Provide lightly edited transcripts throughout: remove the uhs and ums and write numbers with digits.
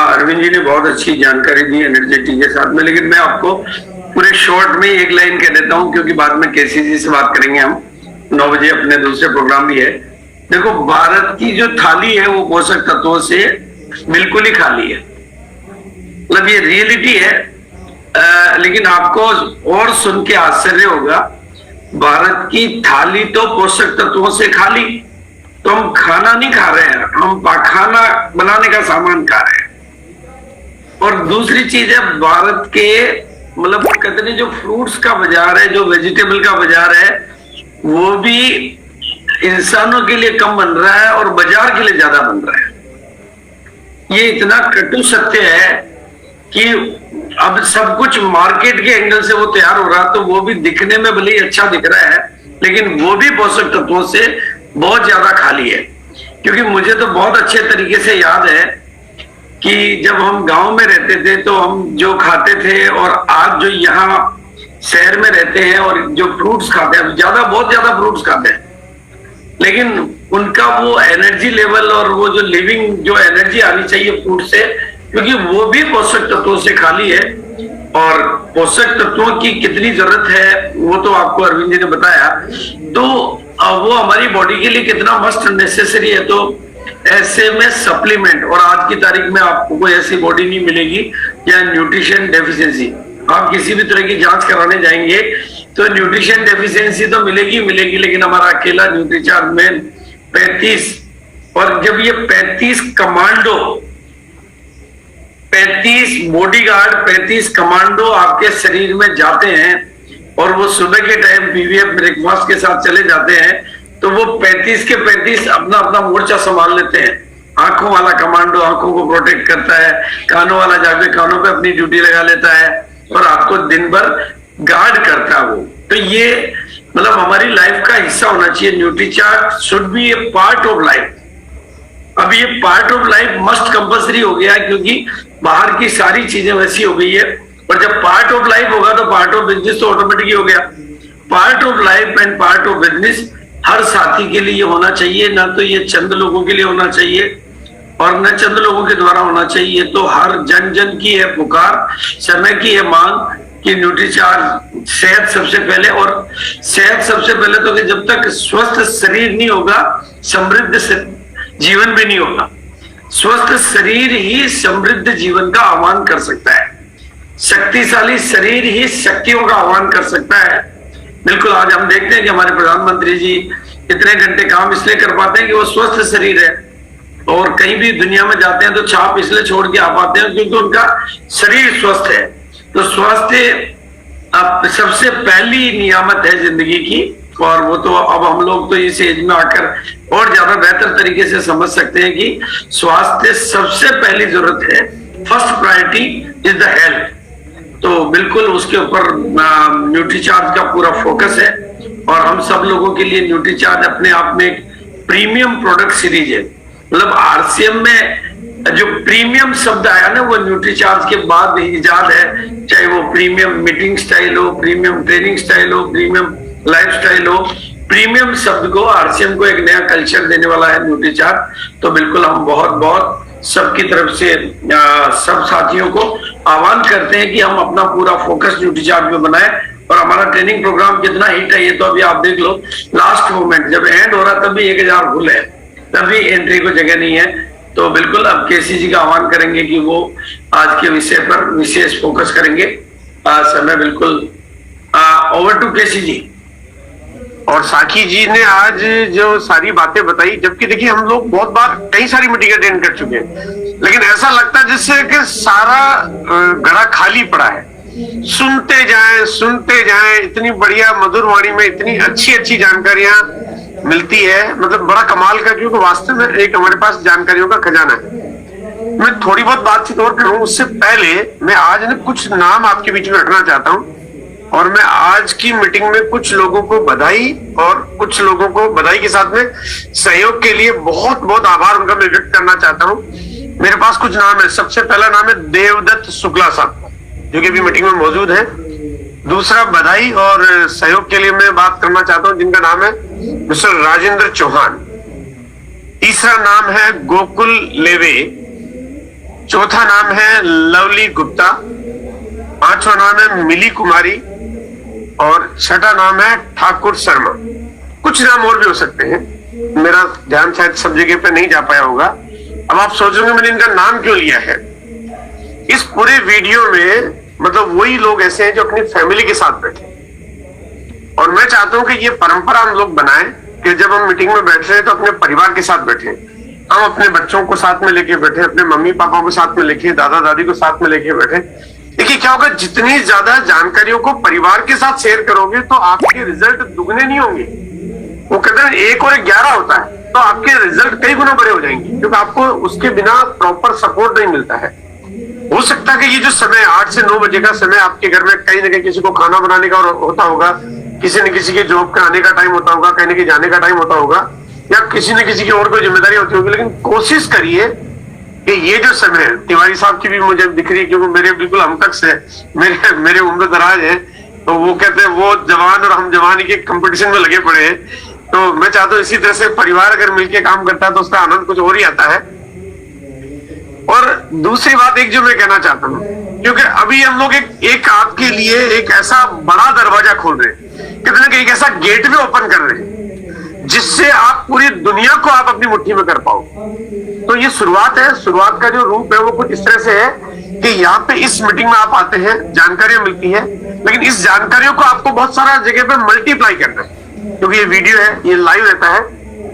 अरविंद जी ने बहुत अच्छी जानकारी दी एनर्जेटी के साथ में, लेकिन मैं आपको पूरे शॉर्ट में एक लाइन कह देता हूं क्योंकि बाद में केसी जी से बात करेंगे हम। 9 बजे अपने दूसरे प्रोग्राम भी है। देखो, भारत की जो थाली है वो पोषक तत्वों से बिल्कुल ही खाली है, मतलब ये रियलिटी है। लेकिन आपको और सुन के आश्चर्य होगा, भारत की थाली तो पोषक तत्वों से खाली, तो हम खाना नहीं खा रहे हैं, हम खाना बनाने का सामान खा रहे हैं। और दूसरी चीज है, भारत के मतलब कहते हैं जो फ्रूट्स का बाजार है, जो वेजिटेबल का बाजार है, वो भी इंसानों के लिए कम बन रहा है और बाजार के लिए ज्यादा बन रहा है। ये इतना कटु सत्य है कि अब सब कुछ मार्केट के एंगल से वो तैयार हो रहा है, तो वो भी दिखने में भले ही अच्छा दिख रहा है, लेकिन वो भी पोषक तत्वों से बहुत ज्यादा खाली है। क्योंकि मुझे तो बहुत अच्छे तरीके से याद है कि जब हम गांव में रहते थे तो हम जो खाते थे, और आज जो यहाँ शहर में रहते हैं और जो फ्रूट्स खाते हैं, बहुत ज्यादा फ्रूट्स खाते हैं, लेकिन उनका वो एनर्जी लेवल और वो जो लिविंग जो एनर्जी आनी चाहिए फ्रूट से, क्योंकि वो भी पोषक तत्वों से खाली है। और पोषक तत्वों की कितनी जरूरत है वो तो आपको अरविंद जी ने बताया, तो वो हमारी बॉडी के लिए कितना मस्ट नेसेसरी है। तो ऐसे में सप्लीमेंट, और आज की तारीख में आपको कोई ऐसी बॉडी नहीं मिलेगी या न्यूट्रिशन डेफिशिएंसी, आप किसी भी तरह की जांच कराने जाएंगे तो न्यूट्रिशन डेफिशिएंसी तो मिलेगी, लेकिन हमारा अकेला न्यूट्रीचार्ज में 35, और जब ये 35 कमांडो, 35 बॉडीगार्ड, 35 कमांडो आपके शरीर में जाते हैं और वो सुबह के टाइम पीवीएफ ब्रेकफास्ट के साथ चले जाते हैं, तो वो 35 के 35 अपना अपना मोर्चा संभाल लेते हैं। आंखों वाला कमांडो आंखों को प्रोटेक्ट करता है, कानों वाला जाके कानों पे अपनी ड्यूटी लगा लेता है और आपको दिन भर गार्ड करता है वो। तो ये मतलब हमारी लाइफ का हिस्सा होना चाहिए। Nutrichart should be a part of life. अब ये part of life must compulsory हो गया, क्योंकि बाहर की सारी चीजें वैसी हो गई है। और जब पार्ट ऑफ लाइफ होगा तो पार्ट ऑफ बिजनेस तो ऑटोमेटिक हो गया। Part of life and part of business हर साथी के लिए होना चाहिए, ना तो ये चंद लोगों के लिए होना चाहिए और न चंद लोगों के द्वारा होना चाहिए। तो हर जन जन की है पुकार, समय की है मांग कि न्यूट्रीचार्ज सेहत सबसे पहले, और सेहत सबसे पहले तो कि जब तक स्वस्थ शरीर नहीं होगा समृद्ध जीवन भी नहीं होगा। स्वस्थ शरीर ही समृद्ध जीवन का आह्वान कर सकता है, शक्तिशाली शरीर ही शक्तियों का आह्वान कर सकता है। बिल्कुल, आज हम देखते हैं कि हमारे प्रधानमंत्री जी इतने घंटे काम इसलिए कर पाते हैं कि वो स्वस्थ शरीर है, और कहीं भी दुनिया में जाते हैं तो छाप इसलिए छोड़ के आ पाते हैं क्योंकि उनका शरीर स्वस्थ है। तो स्वास्थ्य अब सबसे पहली नियामत है जिंदगी की, और वो तो अब हम लोग तो इस एज में आकर और ज्यादा बेहतर तरीके से समझ सकते हैं कि स्वास्थ्य सबसे पहली जरूरत है। First priority is the health. तो बिल्कुल उसके ऊपर न्यूट्रीचार्ज का पूरा फोकस है, और हम सब लोगों के लिए न्यूट्रीचार्ज अपने आप में एक प्रीमियम प्रोडक्ट सीरीज है। मतलब आरसीएम में जो प्रीमियम शब्द आया ना, वो न्यूट्रीचार्ज के बाद इजाद है। चाहे वो प्रीमियम मीटिंग स्टाइल हो, प्रीमियम ट्रेनिंग स्टाइल हो, प्रीमियम लाइफ स्टाइल हो, प्रीमियम शब्द को, आरसीएम को एक नया कल्चर देने वाला है न्यूट्रीचार्ज। तो बिल्कुल हम बहुत बहुत सबकी तरफ से सब साथियों को आह्वान करते हैं कि हम अपना पूरा फोकस न्यूट्रीचार्ज में बनाएं। और हमारा ट्रेनिंग प्रोग्राम कितना हिट है ये तो अभी आप देख लो। लास्ट मोमेंट जब एंड हो रहा तब भी 1000 फुल है, तब भी एंट्री को जगह नहीं है। तो बिल्कुल अब केसी जी का आह्वान करेंगे कि वो आज के विषय पर विशेष फोकस करेंगे। समय बिल्कुल ओवर टू केसी जी। और साकी जी ने आज जो सारी बातें बताई, जबकि देखिए हम लोग बहुत बार कई सारी मीटिंग अटेंड कर चुके हैं, लेकिन ऐसा लगता है जिससे कि सारा घड़ा खाली पड़ा है। सुनते जाएं, इतनी बढ़िया मधुर वाणी में इतनी अच्छी अच्छी जानकारियां मिलती है, मतलब बड़ा कमाल का, क्योंकि वास्तव में एक हमारे पास जानकारियों का खजाना है। मैं थोड़ी बहुत बातचीत और करूं उससे पहले मैं आज ना कुछ नाम आपके बीच में रखना चाहता हूं, और मैं आज की मीटिंग में कुछ लोगों को बधाई और कुछ लोगों को बधाई के साथ में सहयोग के लिए बहुत बहुत आभार उनका मैं व्यक्त करना चाहता हूं। मेरे पास कुछ नाम है। सबसे पहला नाम है देवदत्त शुक्ला साहब, जो कि अभी मीटिंग में मौजूद है। दूसरा बधाई और सहयोग के लिए मैं बात करना चाहता हूं, जिनका नाम है मिस्टर राजेंद्र चौहान। तीसरा नाम है गोकुल लेवे। चौथा नाम है लवली गुप्ता। पांचवा नाम है मिली कुमारी और छठा नाम है ठाकुर शर्मा। कुछ नाम और भी हो सकते हैं, मेरा ध्यान शायद सब जगह पे नहीं जा पाया होगा। अब आप सोचोगे मैंने इनका नाम क्यों लिया है। इस पूरे वीडियो में मतलब वही लोग ऐसे हैं जो अपनी फैमिली के साथ बैठे, और मैं चाहता हूं कि ये परंपरा हम लोग बनाएं कि जब हम मीटिंग में बैठ रहे हैं तो अपने परिवार के साथ बैठे, हम अपने बच्चों को साथ में लेके बैठे, अपने मम्मी पापा को साथ में लेके, दादा दादी को साथ में लेके बैठे। देखिए क्या होगा, जितनी ज्यादा जानकारियों को परिवार के साथ शेयर करोगे तो आपके रिजल्ट दुगने नहीं होंगे। वो कहते हैं 1 और 11 होता है, तो आपके रिजल्ट कई गुना बड़े हो जाएंगे, क्योंकि आपको उसके बिना प्रॉपर सपोर्ट नहीं मिलता है। हो सकता है कि ये जो समय 8 से 9 बजे का समय आपके घर में कहीं ना कहीं किसी को खाना बनाने का होता होगा, किसी न किसी के जॉब का आने का टाइम होता होगा, कहीं ना कहीं जाने का टाइम होता होगा, या किसी न किसी की और कोई जिम्मेदारी होती होगी। लेकिन कोशिश करिए कि ये जो समय है, तिवारी साहब की भी मुझे दिख रही है क्योंकि मेरे बिल्कुल हमटक्स है, मेरे उम्र दराज है, तो वो कहते हैं वो जवान और हम जवानी के कंपटीशन में लगे पड़े हैं। तो मैं चाहता हूँ इसी तरह से परिवार अगर मिलकर काम करता है तो उसका आनंद कुछ और ही आता है। और दूसरी बात एक जो मैं कहना चाहता हूँ, क्योंकि अभी हम लोग एक आपके लिए एक ऐसा बड़ा दरवाजा खोल रहे हैं, कहते हैं कि एक ऐसा गेटवे ओपन कर रहे हैं जिससे आप पूरी दुनिया को आप अपनी मुट्ठी में कर पाओ। तो ये शुरुआत है। शुरुआत का जो रूप है वो कुछ इस तरह से है कि यहाँ पे इस मीटिंग में आप आते हैं, जानकारियां मिलती है, लेकिन इस जानकारियों को आपको बहुत सारा जगह पे मल्टीप्लाई करना है, क्योंकि ये वीडियो है, ये लाइव रहता है,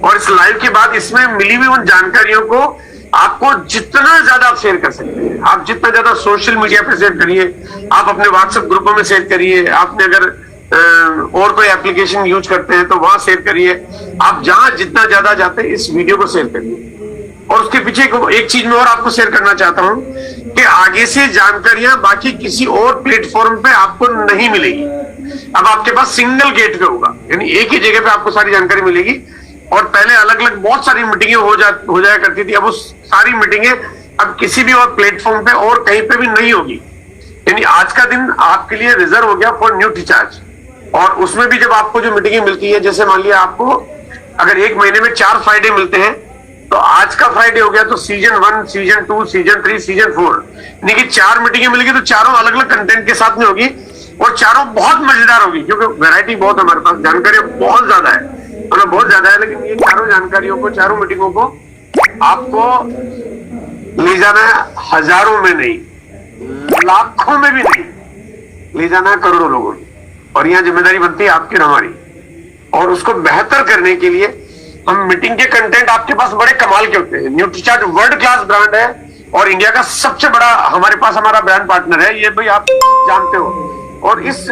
और इस लाइव के बाद इसमें मिली हुई उन जानकारियों को आपको जितना ज्यादा आप शेयर कर सकते हैं, आप जितना ज्यादा सोशल मीडिया पे शेयर करिए, आप अपने व्हाट्सएप ग्रुपों में शेयर करिए, आपने अगर और कोई एप्लीकेशन यूज करते हैं तो वहां शेयर करिए, आप जहां जितना ज्यादा जाते हैं इस वीडियो को शेयर करिए। और उसके पीछे एक चीज मैं और आपको शेयर करना चाहता हूं कि आगे से जानकारियां बाकी किसी और प्लेटफॉर्म पे आपको नहीं मिलेगी। अब आपके पास सिंगल गेट पे होगा, यानी एक ही जगह पे आपको सारी जानकारी मिलेगी। और पहले अलग अलग बहुत सारी मीटिंगें हो जाया करती थी, अब वो सारी मीटिंगें अब किसी भी और प्लेटफॉर्म पे और कहीं पे भी नहीं होगी। यानी आज का दिन आपके लिए रिजर्व हो गया फॉर न्यू टीचर्स। और उसमें भी जब आपको जो मीटिंगें मिलती है, जैसे मान लिया आपको अगर एक महीने में 4 फ्राइडे मिलते हैं, तो आज का फ्राइडे हो गया तो सीजन 1, सीजन 2, सीजन 3, सीजन 4, यानी कि 4 मीटिंगें मिलेगी तो चारों अलग अलग कंटेंट के साथ में होगी, और चारों बहुत मजेदार होगी, क्योंकि वैरायटी बहुत हमारे पास, जानकारी बहुत ज्यादा है, मतलब बहुत ज्यादा है। लेकिन ये चारों जानकारियों को, चारों मीटिंगों को आपको ले जाना है हजारों में नहीं, लाखों में भी नहीं, ले जाना है करोड़ों लोगों में। और यहाँ जिम्मेदारी बनती है आपकी और हमारी, और उसको बेहतर करने के लिए हम मीटिंग के कंटेंट आपके पास बड़े कमाल के होते हैं। न्यूट्रीचार्ट वर्ल्ड क्लास ब्रांड है और इंडिया का सबसे बड़ा हमारे पास हमारा ब्रांड पार्टनर है, ये भाई आप जानते हो। और इस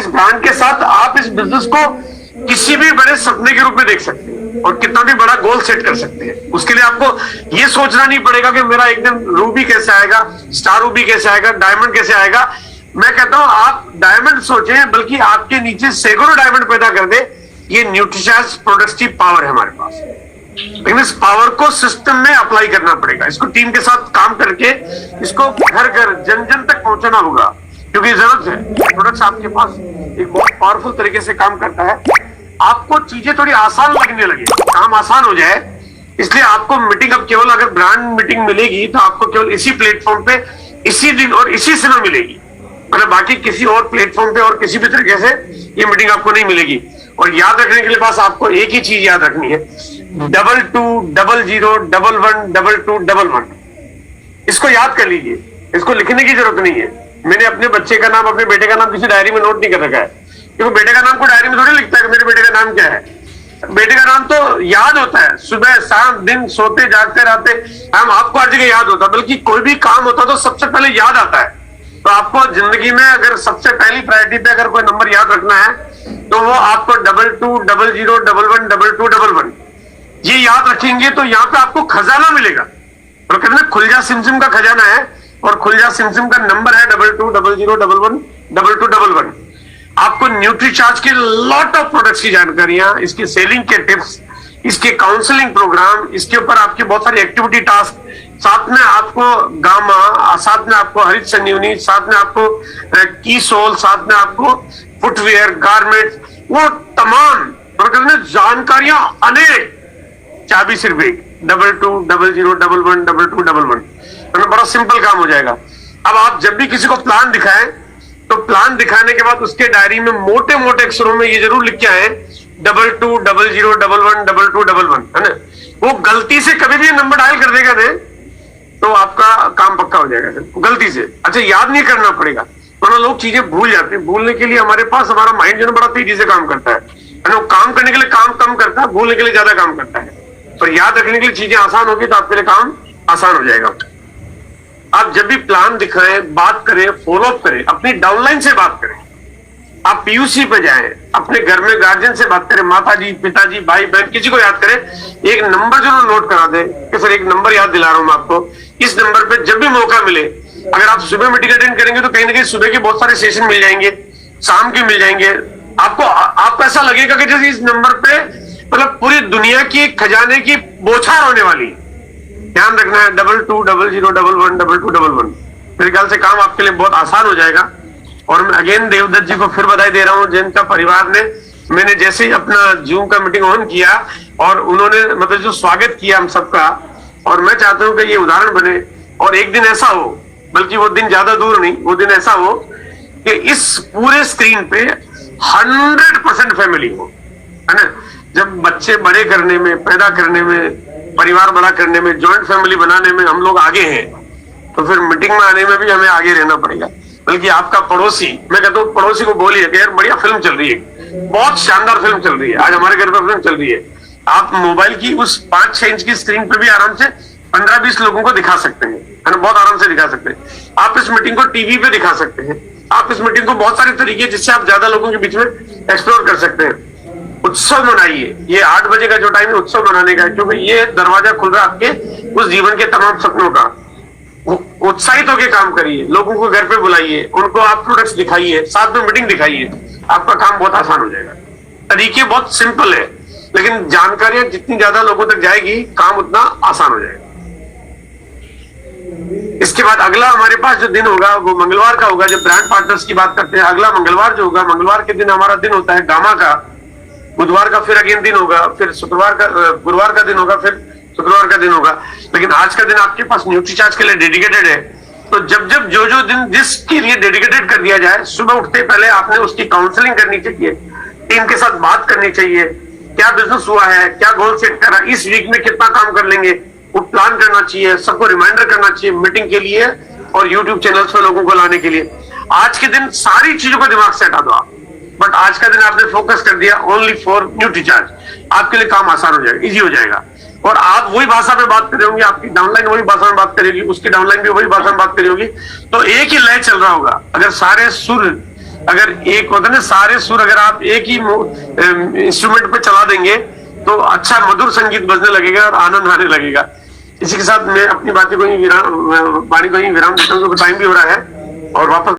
ब्रांड के साथ आप इस बिजनेस को किसी भी बड़े सपने के रूप में देख सकते हैं और कितना भी बड़ा गोल सेट कर सकते हैं। उसके लिए आपको ये सोचना नहीं पड़ेगा कि मेरा एक दिन रूबी कैसे आएगा, स्टार रूबी कैसे आएगा, डायमंड कैसे आएगा। मैं कहता हूं आप डायमंड सोचें, बल्कि आपके नीचे सैकड़ों डायमंड पैदा कर दे। ये न्यूट्रीचार्ज प्रोडक्ट्स की पावर है हमारे पास, लेकिन इस पावर को सिस्टम में अप्लाई करना पड़ेगा। इसको टीम के साथ काम करके इसको घर घर जन जन तक पहुंचाना होगा, क्योंकि जरूरत है। प्रोडक्ट्स आपके पास एक बहुत पावरफुल तरीके से काम करता है। आपको चीजें थोड़ी आसान लगने लगे, काम आसान हो जाए, इसलिए आपको मीटिंग अब केवल अगर ब्रांड मीटिंग मिलेगी तो आपको केवल इसी प्लेटफॉर्म पे इसी दिन और इसी समय मिलेगी, मतलब बाकी किसी और प्लेटफॉर्म पे और किसी भी तरीके से ये मीटिंग आपको नहीं मिलेगी। और याद रखने के लिए बस आपको एक ही चीज याद रखनी है, 220011112211। इसको याद कर लीजिए, इसको लिखने की जरूरत नहीं है। मैंने अपने बच्चे का नाम, अपने बेटे का नाम किसी डायरी में नोट नहीं कर रखा है, क्योंकि बेटे का नाम को डायरी में थोड़ी लिखता है कि मेरे बेटे का नाम क्या है। बेटे का नाम तो याद होता है, सुबह शाम दिन सोते जागते रहते हम आपको हर जगह याद होता है, बल्कि कोई भी काम होता तो सबसे पहले याद आता है। तो आपको जिंदगी में अगर सबसे पहली प्रायोरिटी पे अगर कोई नंबर याद रखना है तो वो आपको 220011112211 ये याद रखेंगे तो यहाँ पे आपको खजाना मिलेगा। और कहते हैं खुल जा सिमसिम का खजाना है, और खुल जा सिमसिम का नंबर है 2200111211। आपको न्यूट्रीचार्ज के लॉट ऑफ प्रोडक्ट्स की जानकारियां, इसकी सेलिंग के टिप्स, इसके काउंसलिंग प्रोग्राम, इसके ऊपर आपके बहुत सारी एक्टिविटी टास्क, साथ में आपको गामा, साथ में आपको हरित संजीवनी, साथ में आपको की सोल, साथ में आपको फुटवेयर, गारमेंट, वो तमाम जानकारियां अनेक, चाबी सिर्फ एक 2200111211। बड़ा सिंपल काम हो जाएगा। अब आप जब भी किसी को प्लान दिखाएं तो प्लान दिखाने के बाद उसके डायरी में मोटे मोटे अक्षरों में ये जरूर लिख के आए 2200111211, है ना। वो गलती से कभी भी नंबर डायल कर देगा ना तो आपका काम पक्का हो जाएगा, गलती से। अच्छा, याद नहीं करना पड़ेगा, वरना लोग चीजें भूल जाते हैं। भूलने के लिए हमारे पास हमारा माइंड जो है बड़ा तेजी से काम करता है ना। काम करने के लिए काम कम करता है, भूलने के लिए ज्यादा काम करता है। पर याद रखने के लिए चीजें आसान होगी तो आपके लिए काम आसान हो जाएगा। आप जब भी प्लान दिखाएं, बात करें, फॉलोअप करें, अपनी डाउनलाइन से बात करें। आप पीयूसी पे जाएं, अपने घर में गार्जियन से बात करें, माताजी, पिताजी, भाई बहन, किसी को याद करें। एक नंबर जरूर नोट करा दें कि सर एक नंबर याद दिला रहा हूं मैं आपको, इस नंबर पे जब भी मौका मिले, अगर आप सुबह मीटिंग अटेंड करेंगे तो कहीं ना कहीं सुबह के बहुत सारे सेशन मिल जाएंगे, शाम के मिल जाएंगे। आपको ऐसा लगेगा कि जैसे इस नंबर पे मतलब पूरी दुनिया की खजाने की बौछार होने वाली। ध्यान रखना है 2200111211। मेरे ख्याल से काम आपके लिए बहुत आसान हो जाएगा। और मैं अगेन देवदत्त जी को फिर बधाई दे रहा हूं, जिनका परिवार ने, मैंने जैसे ही अपना जूम का मीटिंग ऑन किया और उन्होंने मतलब जो स्वागत किया हम सबका, और मैं चाहता हूं कि ये उदाहरण बने और एक दिन ऐसा हो, बल्कि वो दिन ज्यादा दूर नहीं, वो दिन ऐसा हो कि इस पूरे स्क्रीन पे 100% फैमिली हो, है ना। जब बच्चे बड़े करने में, पैदा करने में, परिवार बड़ा करने में, ज्वाइंट फैमिली बनाने में हम लोग आगे हैं, तो फिर मीटिंग में आने में भी हमें आगे रहना पड़ेगा। बल्कि आपका पड़ोसी, मैं कहता हूँ पड़ोसी को बोलिए कि यार बढ़िया फिल्म चल रही है, बहुत शानदार फिल्म चल रही है, आज हमारे घर पर फिल्म चल रही है। आप मोबाइल की उस 5-6 इंच की स्क्रीन पे भी आराम से 15-20 लोगों को दिखा सकते हैं, है ना, बहुत आराम से दिखा सकते हैं। आप इस मीटिंग को टीवी पे दिखा सकते हैं, आप इस मीटिंग को बहुत सारे तरीके जिससे आप ज्यादा लोगों के बीच में एक्सप्लोर कर सकते हैं। उत्सव मनाइए, ये 8 बजे का जो टाइम है उत्सव मनाने का है, क्योंकि ये दरवाजा खुल रहा है आपके उस जीवन के तमाम सपनों का। उत्साहित होकर काम करिए, लोगों को घर पे बुलाइए, उनको आप प्रोडक्ट्स दिखाइए, साथ में मीटिंग दिखाइए, आपका काम बहुत आसान हो जाएगा। तरीके बहुत सिंपल है, लेकिन जानकारियां जितनी ज्यादा लोगों तक जाएगी काम उतना आसान हो जाएगा। इसके बाद अगला हमारे पास जो दिन होगा वो मंगलवार का होगा। जब ब्रांड पार्टनर्स की बात करते हैं, अगला मंगलवार जो होगा, मंगलवार के दिन हमारा दिन होता है गामा का। बुधवार का फिर अगेन दिन होगा, फिर शुक्रवार का, गुरुवार का दिन होगा, फिर शुक्रवार का दिन होगा। लेकिन आज का दिन आपके पास न्यूट्रीचार्ज के लिए डेडिकेटेड है। तो जब जब जो दिन जिसके लिए डेडिकेटेड कर दिया जाए, सुबह उठते पहले आपने उसकी काउंसलिंग करनी चाहिए, टीम के साथ बात करनी चाहिए, क्या बिजनेस हुआ है, क्या गोल सेट करा, इस वीक में कितना काम कर लेंगे, वो प्लान करना चाहिए, सबको रिमाइंडर करना चाहिए मीटिंग के लिए और यूट्यूब चैनल्स पर लोगों को लाने के लिए। आज के दिन सारी चीजों को दिमाग से हटा दो आप, बट आज का दिन आपने फोकस कर दिया ओनली फॉर न्यूट्रीचार्ज, आपके लिए काम आसान हो जाएगा, इजी हो जाएगा। और आप वही भाषा में बात कर रहे होंगे, आपकी डाउनलाइन वही भाषा में बात करेगी, उसकी डाउनलाइन भी वही भाषा में बात करी होगी, तो एक ही लय चल रहा होगा। अगर सारे सुर, अगर एक होता है ना, सारे सुर अगर आप एक ही इंस्ट्रूमेंट पे चला देंगे तो अच्छा मधुर संगीत बजने लगेगा और आनंद आने लगेगा। इसी के साथ मैं अपनी बातें को ही विराम देता हूँ, टाइम भी हो रहा है और वापस